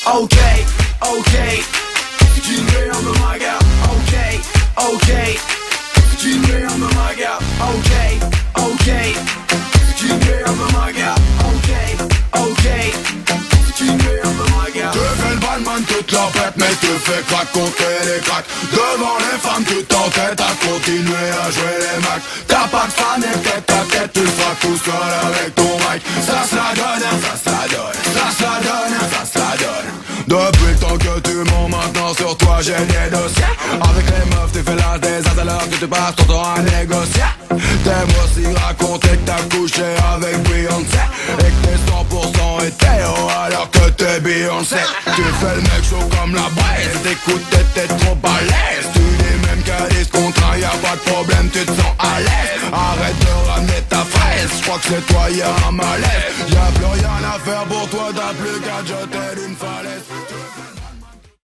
Okay, okay. Keep me on the mic out. Okay, okay. Keep me on the mic out. Okay, okay. Keep me on the mic out. Okay, okay. Keep me on the mic out. Tu fais le Batman toute la fête, mais tu fais raconter les cracks. Devant les femmes tu t'entêtes à continuer à jouer les macs. T'as pas de fan et tête à tête, tu le feras tout seul avec ton mic. Ça se la donne, ça se la donne, ça se la donne, ça se la donne. Depuis le temps que tu mens, maintenant sur toi j'ai des dossiers. Avec les meufs tu fais la désastre alors que tu passes ton temps à négocier. T'aimes aussi raconter que t'as couché avec Beyoncé et que t'es 100% hétéro alors que t'es Beyoncé. Tu fais le mec chaud comme la braise, t'écoutes t'es trop balèze. Tu dis même qu'à 10 contre 1 y'a pas de problème, tu te sens à l'aise. Arrête de ramener ta fraise, j'crois que c'est toi y'a un malaise. Y'a plus rien à faire pour toi, t'as plus qu'à te jeter d'une falaise.